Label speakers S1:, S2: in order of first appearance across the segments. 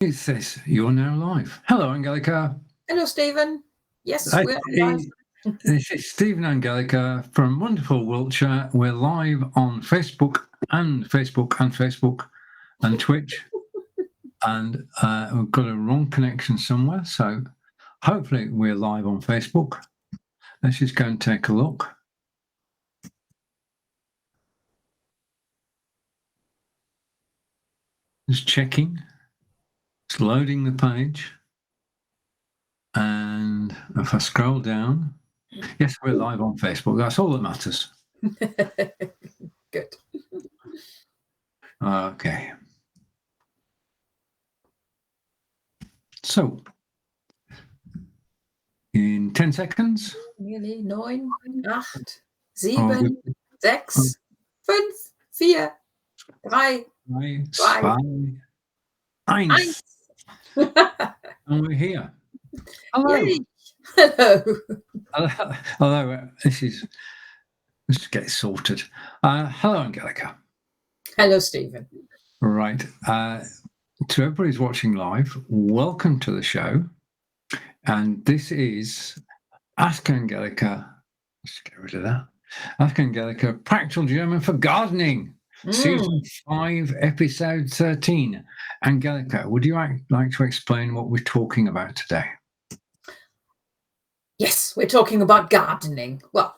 S1: It says you're now live. Hello, Angelika.
S2: Hello, Stephen. Yes, we're live.
S1: This is Stephen and Angelika from wonderful Wiltshire. We're live on Facebook and Twitch. And we've got a wrong connection somewhere. So hopefully we're live on Facebook. Let's just go and take a look. Just checking. It's loading the page. And if I scroll down, yes, we're live on Facebook. That's all that matters.
S2: Good.
S1: Okay. So, in 10 seconds.
S2: Nearly 9, 8, 7, 6, 5, 4, 3,
S1: 2, 1. And we're here. Hello.
S2: Yay. Hello.
S1: Hello. Let's get it sorted. Hello, Angelika.
S2: Hello, Stephen.
S1: Right. To everybody who's watching live, welcome to the show. And this is Ask Angelika. Let's get rid of that. Ask Angelika, Practical German for Gardening. Season 5, episode 13. Angelika, would you like to explain what we're talking about today?
S2: Yes, we're talking about gardening. Well,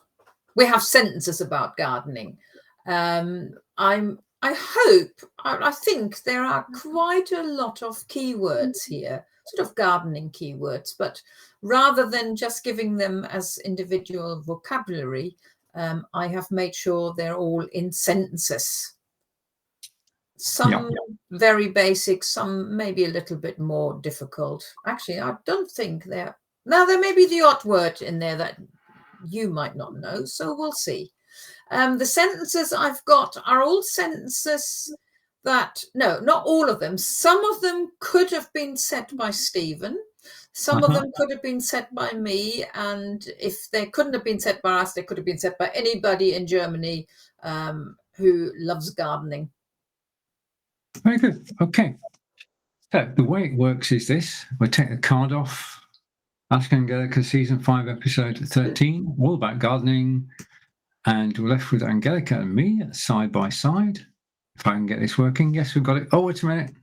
S2: we have sentences about gardening. I think there are quite a lot of keywords here, sort of gardening keywords, but rather than just giving them as individual vocabulary, I have made sure they're all in sentences. Some very basic, some maybe a little bit more difficult. Actually, I don't think there may be the odd word in there that you might not know, so we'll see. The sentences I've got are all sentences that, no, not all of them. Some of them could have been said by Stephen. Some of them could have been said by me. And if they couldn't have been said by us, they could have been said by anybody in Germany who loves gardening.
S1: Very good. Okay. So the way it works is this. We'll take the card off. Ask Angelika, season 5, episode 13, all about gardening. And we're left with Angelika and me side by side. If I can get this working. Yes, we've got it. Oh, wait a minute.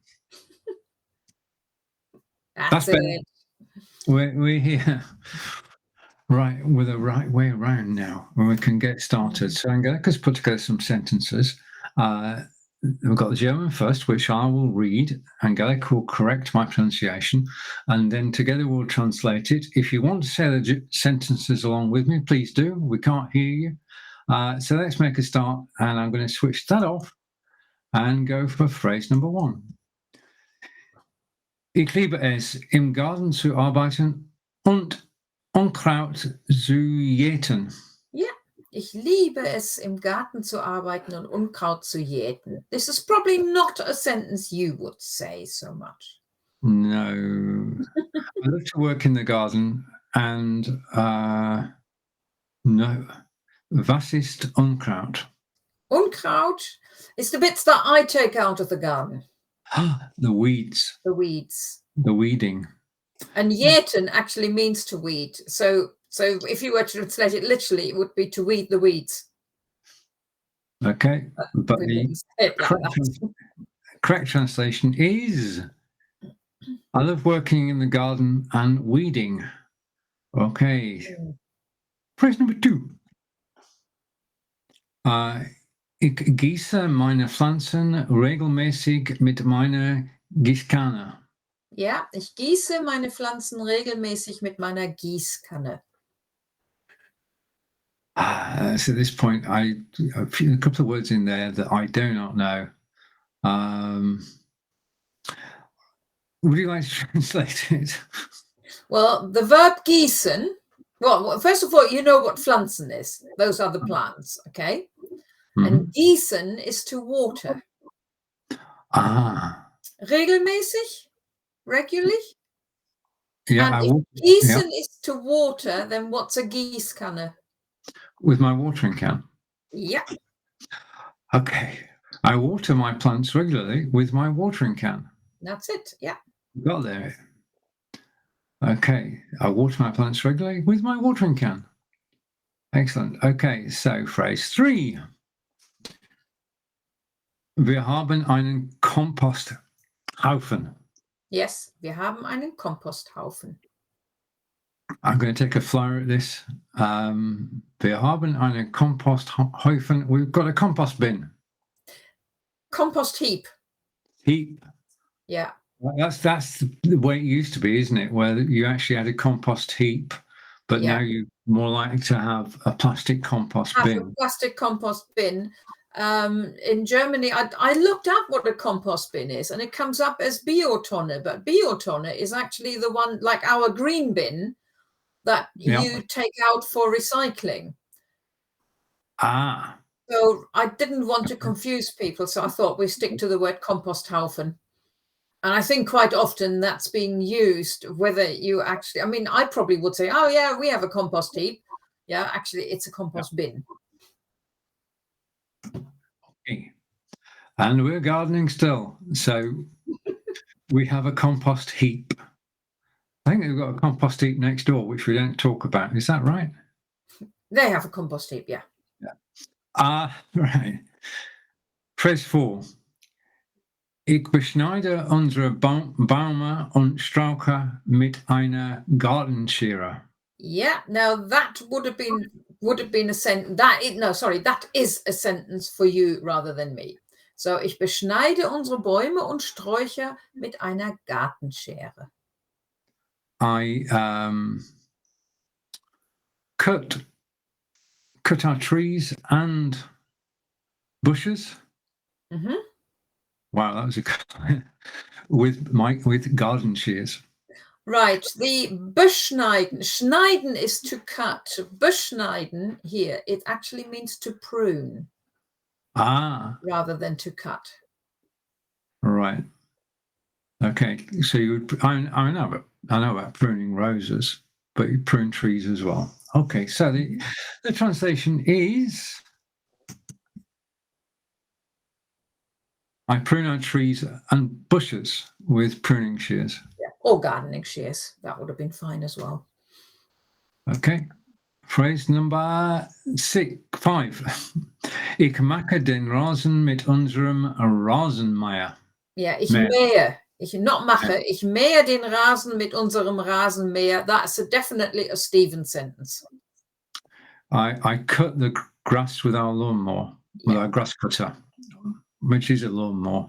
S2: That's it.
S1: We're here. Right, with the right way around now, when we can get started. So Angelika's put together some sentences. We've got the German first, which I will read. Angelika will correct my pronunciation, and then together we'll translate it. If you want to say the sentences along with me, please do. We can't hear you. So let's make a start, and I'm going to switch that off and go for phrase number 1. Ich liebe es, im Garten zu arbeiten und Unkraut zu jäten.
S2: Ja, ich liebe es, im Garten zu arbeiten und Unkraut zu jäten. This is probably not a sentence you would say so much.
S1: No. I love to work in the garden, and no. Was ist Unkraut?
S2: Unkraut is the bits that I take out of the garden.
S1: The weeds.
S2: The weeds.
S1: The weeding.
S2: And jäten actually means to weed. So if you were to translate it literally, it would be to weed the weeds.
S1: Okay. But the correct translation is, I love working in the garden and weeding. Okay. Phrase number 2. Ich gieße meine Pflanzen regelmäßig mit meiner Gießkanne.
S2: Ja, ich gieße meine Pflanzen regelmäßig mit meiner Gießkanne.
S1: So at this point, a couple of words in there that I do not know. Would you like to translate it?
S2: Well, the verb gießen, well, first of all, you know what Pflanzen is. Those are the plants, okay? And gießen is to water. Regelmäßig? Regularly?
S1: Yeah.
S2: And if gießen is to water, then what's a Gießkanne?
S1: With my watering can?
S2: Yeah.
S1: Okay. I water my plants regularly with my watering can.
S2: That's it, yeah.
S1: got there. Okay, I water my plants regularly with my watering can. Excellent. Okay, so phrase 3. Wir haben einen Komposthaufen.
S2: Yes, wir haben einen Komposthaufen.
S1: I'm going to take a flyer at this. Wir haben einen Komposthaufen. We've got a compost bin.
S2: Compost heap.
S1: Heap.
S2: Yeah.
S1: Well, that's the way it used to be, isn't it? Where you actually had a compost heap, but
S2: Yeah.
S1: now you're more likely to have a plastic compost
S2: Have a
S1: bin.
S2: plastic compost bin. In Germany, I looked up what a compost bin is, and it comes up as Biotonne, but Biotonne is actually the one like our green bin that
S1: Yeah.
S2: you take out for recycling.
S1: Ah,
S2: So I didn't want to confuse people, so I thought we stick to the word Komposthaufen. And I think quite often that's being used, whether you actually, I mean, I probably would say, oh yeah, we have a compost heap. Yeah, actually it's a compost bin.
S1: okay. And we're gardening still. So we have a compost heap. I think we've got a compost heap next door, which we don't talk about. Is that right?
S2: They have a compost heap, yeah.
S1: Right. Phrase 4. Ich beschneide unsere Bäume und Sträucher mit einer Gartenschere.
S2: Yeah, now that would have been a sentence. That is a sentence for you rather than me. So, ich beschneide unsere Bäume und Sträucher mit einer Gartenschere.
S1: I cut our trees and bushes.
S2: Mhm.
S1: Wow, that was a with garden shears.
S2: Right, the beschneiden. Schneiden is to cut. Beschneiden here, it actually means to prune rather than to cut.
S1: Right. Okay, so I know about pruning roses, but you prune trees as well. Okay, so the translation is: I prune our trees and bushes with pruning shears.
S2: Yeah. Or gardening shears. That would have been fine as well.
S1: Okay. Phrase number 5. Ich mache den Rasen mit unserem Rasenmäher.
S2: Ja, ich
S1: Mäher.
S2: mähe. Ich mähe den Rasen mit unserem Rasenmäher. That's definitely a Stephen sentence.
S1: I cut the grass with our lawnmower, with our grass cutter, which is a lawnmower.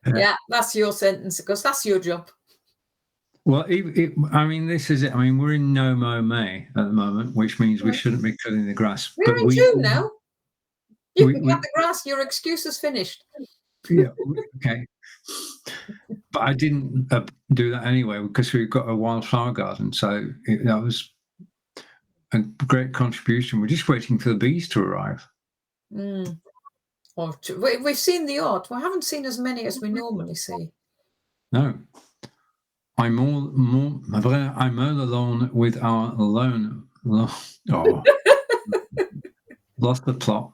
S2: Yeah, that's your sentence because that's your job.
S1: Well, I mean, this is it. I mean, we're in no mow May at the moment, which means we shouldn't be cutting the grass.
S2: We're in June now. You can cut the grass. Your excuse is finished.
S1: Yeah, okay. But I didn't do that anyway because we've got a wildflower garden, so that was a great contribution. We're just waiting for the bees to arrive.
S2: We've seen the odd. We haven't seen as many as we normally see.
S1: No. I mow the lawn with our lawn. Oh, lost the plot.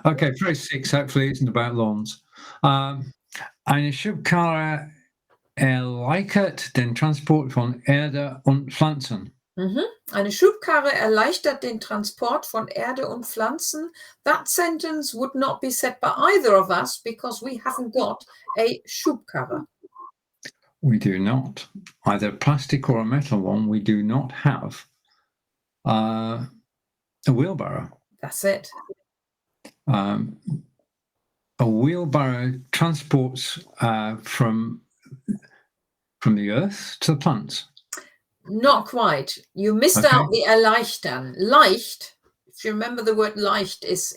S1: Okay, phrase 6 hopefully isn't about lawns. Eine Schubkarre erleichtert den Transport von Erde und Pflanzen.
S2: Eine Schubkarre erleichtert den Transport von Erde und Pflanzen. That sentence would not be said by either of us because we haven't got a Schubkarre.
S1: We do not. Either plastic or a metal one, we do not have a wheelbarrow.
S2: That's it.
S1: A wheelbarrow transports from the earth to the plants.
S2: Not quite. You missed out the erleichtern. Leicht, if you remember the word leicht is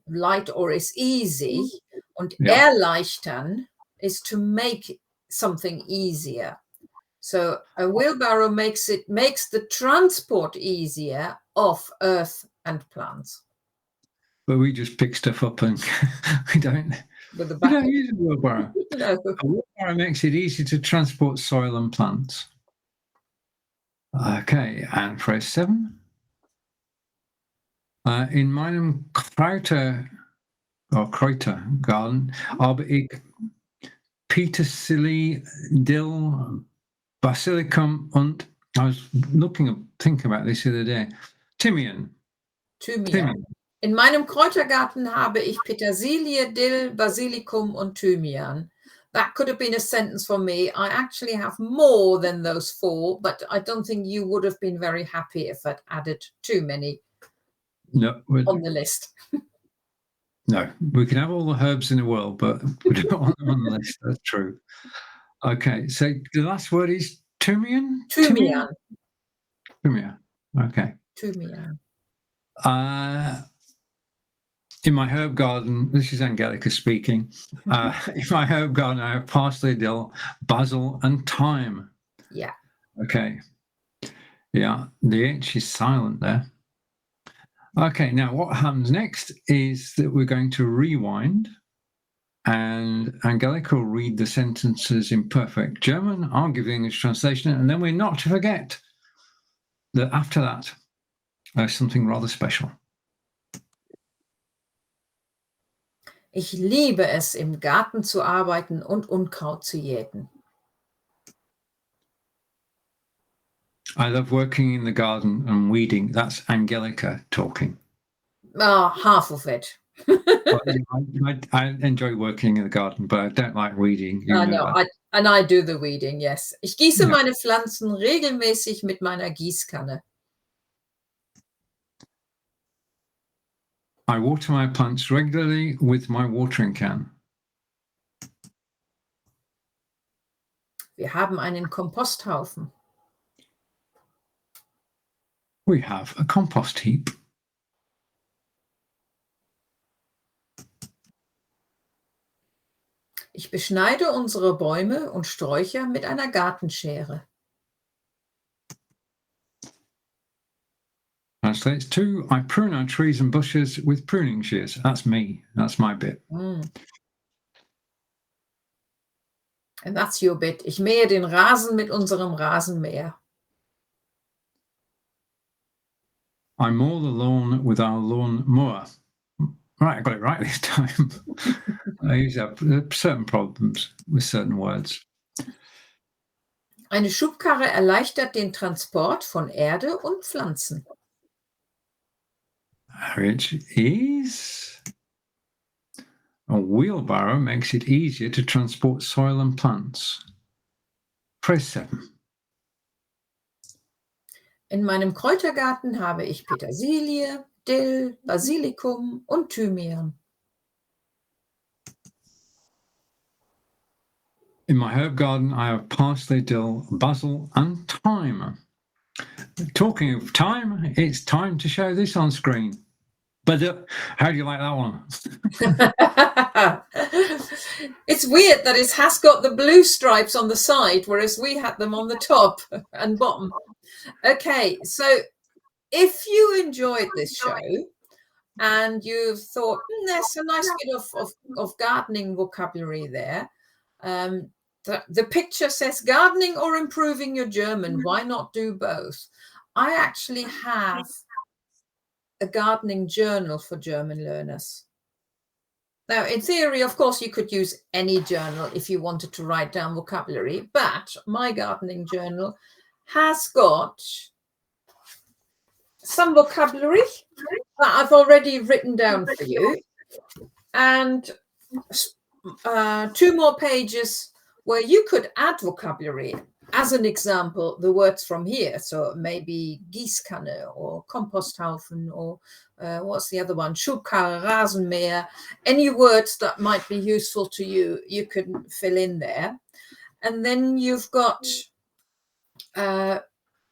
S2: light or is easy. Und erleichtern is to make something easier. So a wheelbarrow makes the transport easier of earth and plants.
S1: But we just pick stuff up and we don't use a wheelbarrow.
S2: No.
S1: A wheelbarrow makes it easy to transport soil and plants. Okay, and phrase 7. In meinem or Kräutergarten habe ich Petersilie, Dill, Basilicum und I was thinking about this the other day. Thymian.
S2: Thymian. In meinem Kräutergarten habe ich Petersilie, Dill, Basilikum und Thymian. That could have been a sentence for me. I actually have more than those 4, but I don't think you would have been very happy if I'd added too many on the list.
S1: No, we can have all the herbs in the world, but we don't want them on the list. That's true. Okay, so the last word is Thymian?
S2: Thymian.
S1: Thymian. Okay.
S2: Thymian.
S1: In my herb garden, this is Angelika speaking. In my herb garden, I have parsley, dill, basil, and thyme.
S2: Yeah.
S1: Okay. Yeah, the H is silent there. Okay, now what happens next is that we're going to rewind, and Angelika will read the sentences in perfect German. I'll give the English translation, and then we're not to forget that after that, there's something rather special.
S2: Ich liebe es, im Garten zu arbeiten und Unkraut zu jäten.
S1: I love working in the garden and weeding. That's Angelika talking.
S2: Half of it.
S1: I enjoy working in the garden, but I don't like weeding.
S2: I do the weeding, yes. Ich gieße meine Pflanzen regelmäßig mit meiner Gießkanne.
S1: I water my plants regularly with my watering can.
S2: Wir haben einen Komposthaufen.
S1: We have a compost heap.
S2: Ich beschneide unsere Bäume und Sträucher mit einer Gartenschere.
S1: Translates to, I prune our trees and bushes with pruning shears. That's me. That's my bit.
S2: And that's your bit. Ich mähe den Rasen mit unserem Rasenmäher.
S1: I mow the lawn with our lawn mower. Right, I got it right this time. I used to have certain problems with certain words.
S2: Eine Schubkarre erleichtert den Transport von Erde und Pflanzen.
S1: Which is a wheelbarrow makes it easier to transport soil and plants. Press 7.
S2: In meinem Kräutergarten habe ich Petersilie, Dill, Basilikum und Thymian.
S1: In my herb garden, I have parsley, dill, basil, and thyme. Talking of time, it's time to show this on screen. But how do you like that one?
S2: It's weird that it has got the blue stripes on the side, whereas we had them on the top and bottom. Okay, so if you enjoyed this show and you've thought, there's a nice bit of gardening vocabulary there, the picture says gardening or improving your German. Why not do both? I actually have a gardening journal for German learners. Now, in theory, of course, you could use any journal if you wanted to write down vocabulary, but my gardening journal has got some vocabulary that I've already written down for you, and 2 more pages where you could add vocabulary. As an example, the words from here. So maybe Gießkanne or Komposthaufen or what's the other one? Schubkarre, Rasenmäher. Any words that might be useful to you, you can fill in there. And then you've got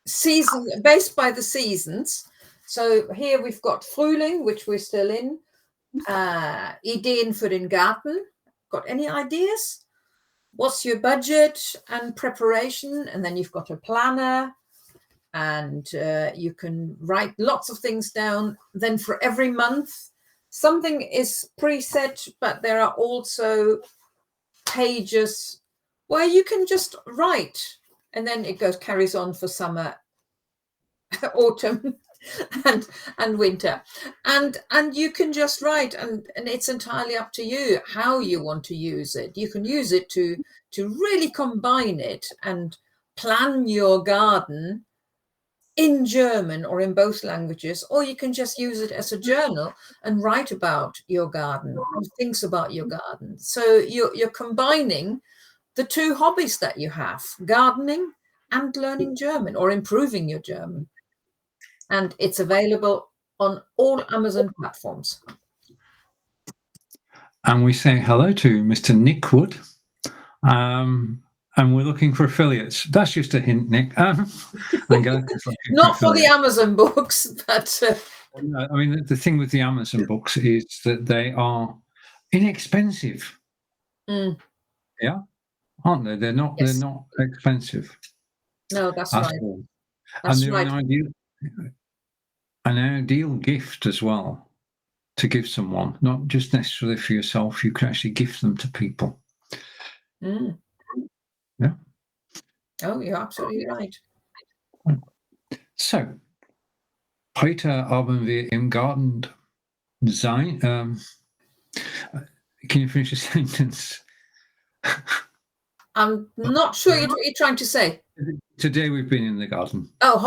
S2: season based by the seasons. So here we've got Frühling, which we're still in. Ideen für den Garten. Got any ideas? What's your budget and preparation? And then you've got a planner, and you can write lots of things down. Then for every month, something is preset, but there are also pages where you can just write, and then it carries on for summer, autumn, and winter, and you can just write, and it's entirely up to you how you want to use it. You can use it to really combine it and plan your garden in German or in both languages, or you can just use it as a journal and write about your garden or things about your garden. So you're combining the two hobbies that you have, gardening and learning German or improving your German. And it's available on all Amazon platforms.
S1: And we say hello to Mr. Nick Wood. And we're looking for affiliates. That's just a hint, Nick.
S2: Not for the Amazon books, but...
S1: I mean, the thing with the Amazon books is that they are inexpensive. Yeah, aren't they? They're not.
S2: Yes.
S1: They're not expensive.
S2: No, that's right.
S1: All.
S2: That's
S1: and they're
S2: right.
S1: an ideal gift as well to give someone, not just necessarily for yourself. You can actually gift them to people. Yeah.
S2: Oh, you're absolutely right.
S1: So, heute haben wir im Garten sein. Can you finish the sentence?
S2: I'm not sure what you're trying to say.
S1: Today we've been in the garden.
S2: Oh,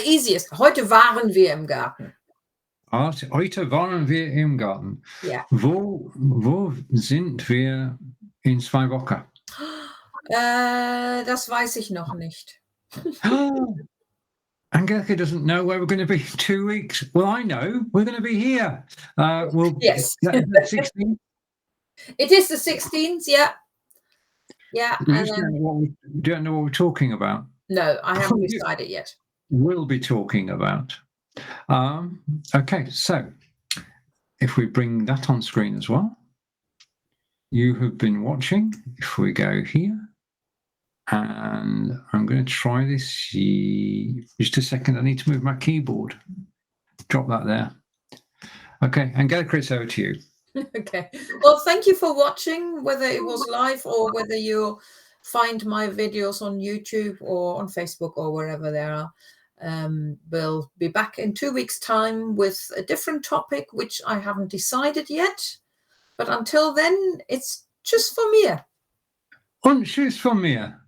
S2: easiest. Heute waren wir im Garten.
S1: Heute waren wir im Garten.
S2: Ja.
S1: Wo sind wir in 2 Wochen?
S2: Das weiß ich noch nicht.
S1: Angelika doesn't know where we're going to be in 2 weeks. Well, I know. We're going to be here.
S2: Yes.
S1: 16th?
S2: It is the 16th, yeah. Yeah.
S1: We don't know what we're talking about.
S2: No, I haven't decided yet.
S1: We'll be talking about. Okay, so if we bring that on screen as well, you have been watching. If we go here, and I'm going to try this. Just a second, I need to move my keyboard. Drop that there. Okay, Angelika, it's over to you.
S2: Okay. Well, thank you for watching, whether it was live or whether you find my videos on YouTube or on Facebook or wherever they are. We'll be back in 2 weeks' time with a different topic, which I haven't decided yet. But until then, it's just for mir.
S1: Und tschüss von mir.